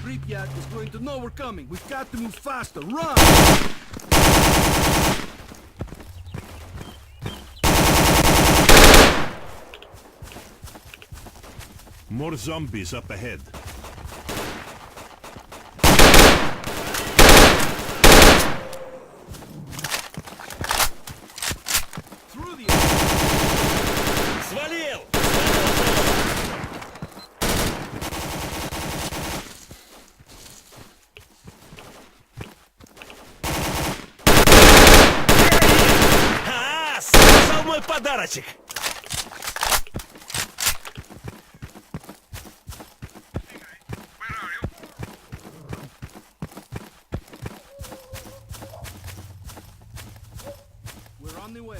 Pripyat is going to know we're coming. We've got to move faster. Run! More zombies up ahead. Through the... Свалил! Слышал мой подарочек! We're on the way.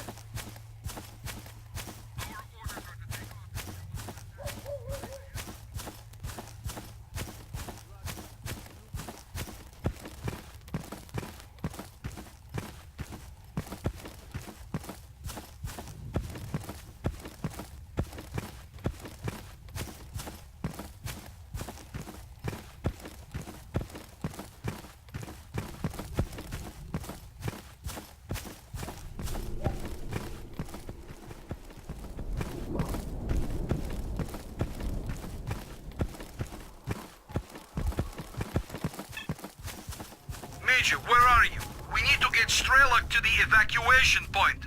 Major, where are you? We need to get S.T.A.L.K.E.R to the evacuation point.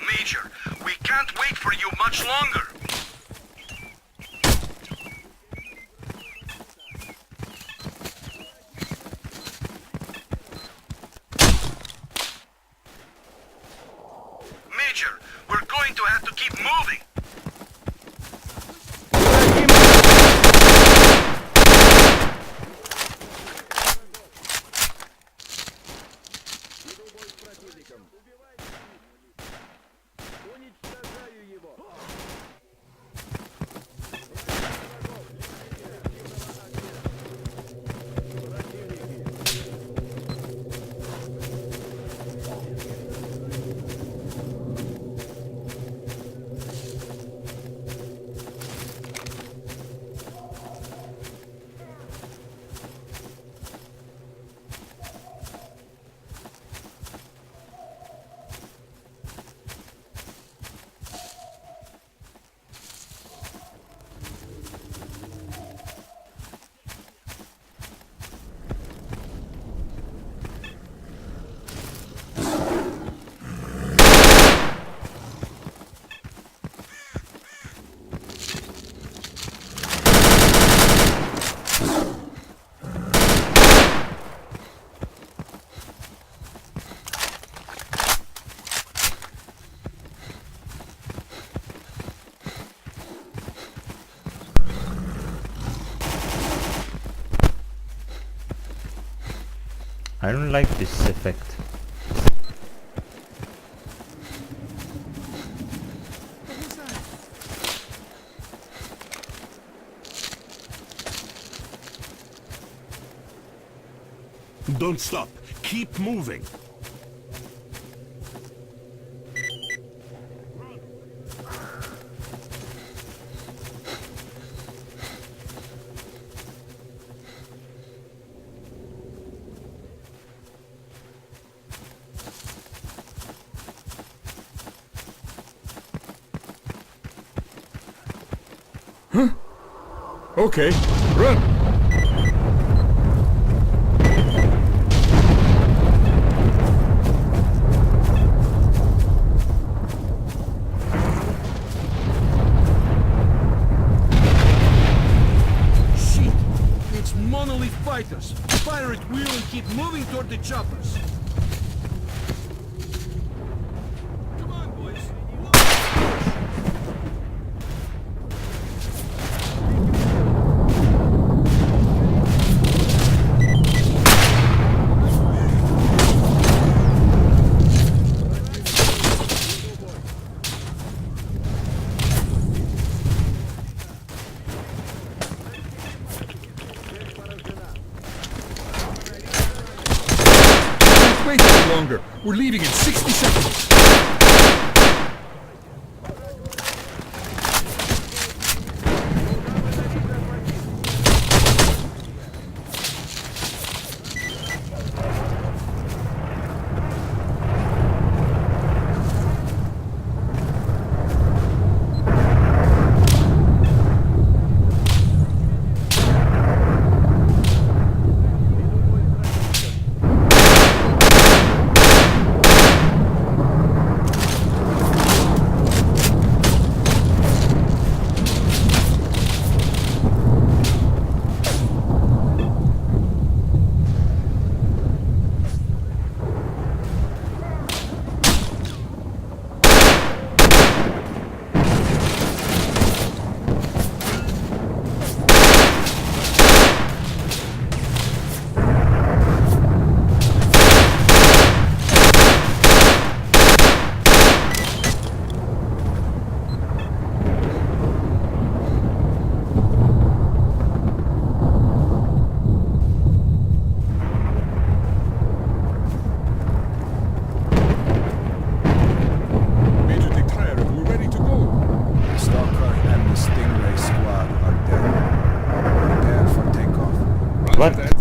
Major, we can't wait for you much longer. Major, we're going to have to keep moving. I don't like this effect. Don't stop. Keep moving. Okay, run! Shit! It's monolith fighters. Fire at will and keep moving toward the choppers. Come on, boys. We're leaving in 60 seconds. Major Dictator, we're ready to go. The Stalker and the Stingray squad are dead. Prepare for takeoff. What? That.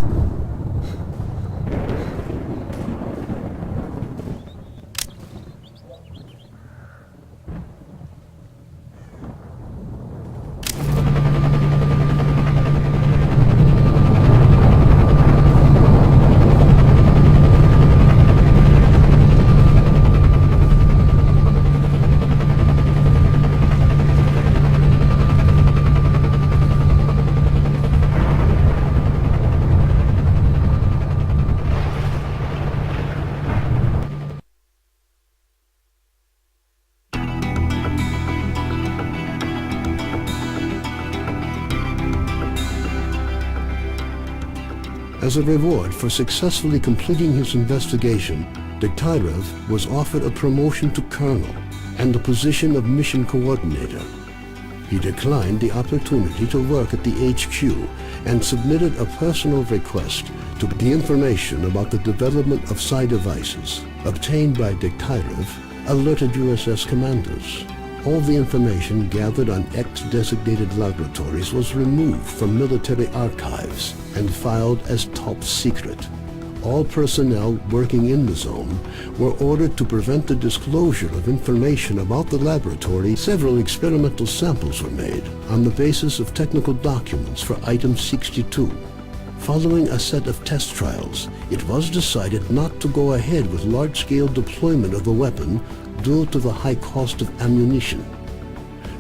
As a reward for successfully completing his investigation, Diktyrev was offered a promotion to colonel and the position of mission coordinator. He declined the opportunity to work at the HQ and submitted a personal request to the information about the development of psi devices obtained by Diktyrev alerted USS commanders. All the information gathered on X-designated laboratories was removed from military archives and filed as top secret. All personnel working in the zone were ordered to prevent the disclosure of information about the laboratory. Several experimental samples were made on the basis of technical documents for Item 62. Following a set of test trials, it was decided not to go ahead with large-scale deployment of the weapon due to the high cost of ammunition.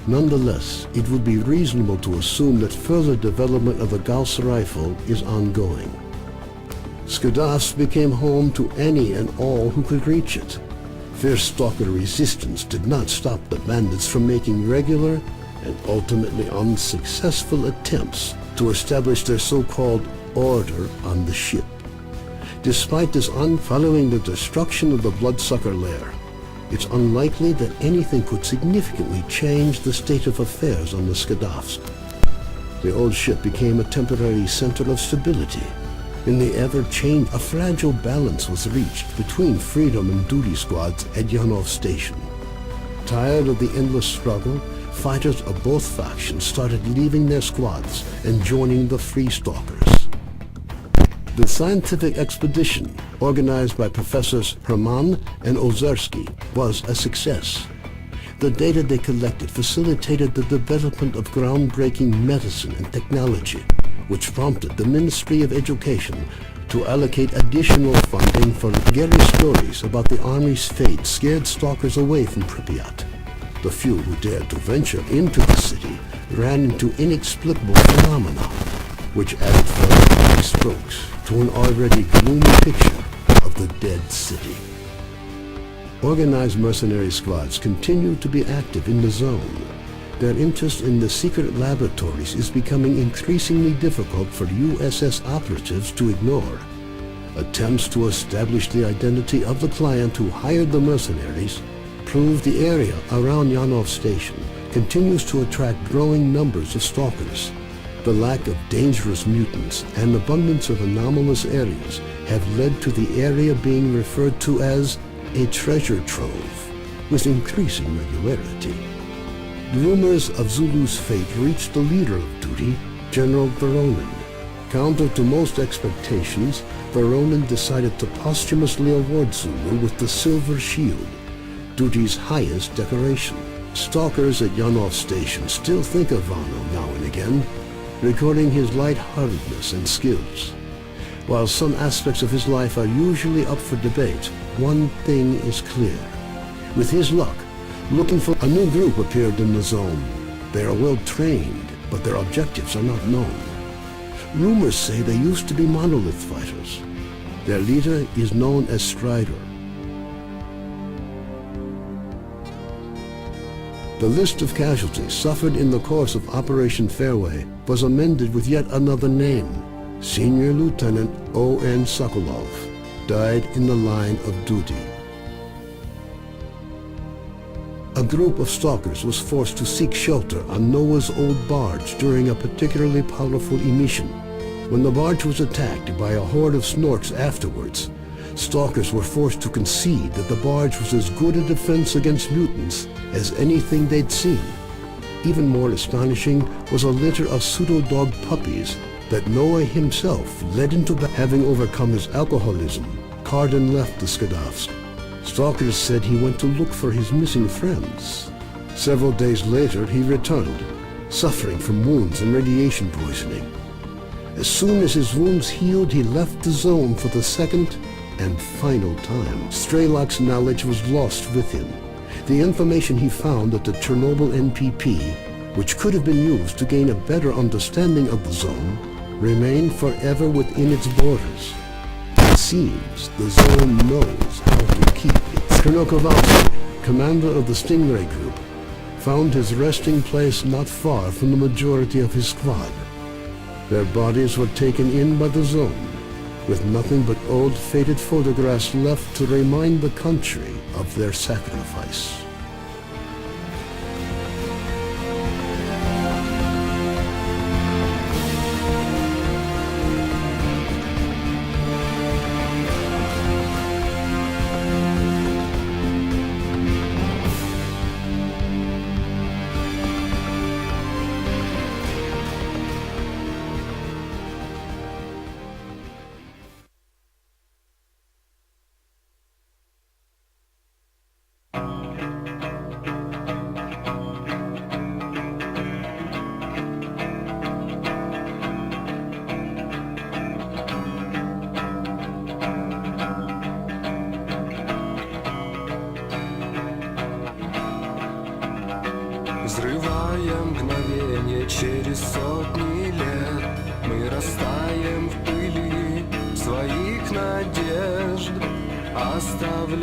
Nonetheless, it would be reasonable to assume that further development of the Gauss rifle is ongoing. Skadovsk became home to any and all who could reach it. Fierce Stalker resistance did not stop the bandits from making regular and ultimately unsuccessful attempts to establish their so-called order on the ship. Despite this, following the destruction of the Bloodsucker lair, it's unlikely that anything could significantly change the state of affairs on the Skadovsk. The old ship became a temporary center of stability. In the ever-changing, a fragile balance was reached between freedom and duty squads at Yanov Station. Tired of the endless struggle, fighters of both factions started leaving their squads and joining the Free Stalkers. The scientific expedition, organized by Professors Herman and Ozersky, was a success. The data they collected facilitated the development of groundbreaking medicine and technology, which prompted the Ministry of Education to allocate additional funding for scary stories about the Army's fate scared stalkers away from Pripyat. The few who dared to venture into the city ran into inexplicable phenomena, which added further strokes to an already gloomy picture of the dead city. Organized mercenary squads continue to be active in the zone. Their interest in the secret laboratories is becoming increasingly difficult for USS operatives to ignore. Attempts to establish the identity of the client who hired the mercenaries prove the area around Yanov Station continues to attract growing numbers of stalkers. The lack of dangerous mutants and abundance of anomalous areas have led to the area being referred to as a treasure trove with increasing regularity. Rumors of Zulu's fate reached the leader of Duty, General Veronin. Counter to most expectations, Veronin decided to posthumously award Zulu with the Silver Shield, Duty's highest decoration. Stalkers at Yanov Station still think of Vano now and again, recording his lightheartedness and skills. While some aspects of his life are usually up for debate, one thing is clear. With his luck, looking for a new group appeared in the zone. They are well trained, but their objectives are not known. Rumors say they used to be monolith fighters. Their leader is known as Strider. The list of casualties suffered in the course of Operation Fairway was amended with yet another name. Senior Lieutenant O.N. Sokolov died in the line of duty. A group of stalkers was forced to seek shelter on Noah's old barge during a particularly powerful emission. When the barge was attacked by a horde of snorks afterwards, stalkers were forced to concede that the barge was as good a defense against mutants as anything they'd seen. Even more astonishing was a litter of pseudo-dog puppies that Noah himself led into battle. Having overcome his alcoholism, Carden left the Skadovsk. Stalkers said he went to look for his missing friends. Several days later, he returned, suffering from wounds and radiation poisoning. As soon as his wounds healed, he left the zone for the second and final time. Strelok's knowledge was lost with him. The information he found at the Chernobyl NPP, which could have been used to gain a better understanding of the zone, remained forever within its borders. It seems the zone knows how to keep it. Colonel Kowalski, commander of the Stingray Group, found his resting place not far from the majority of his squad. Their bodies were taken in by the zone, with nothing but old faded photographs left to remind the country of their sacrifice. Взрывая мгновение через сотни лет, мы растаем в пыли своих надежд, оставляя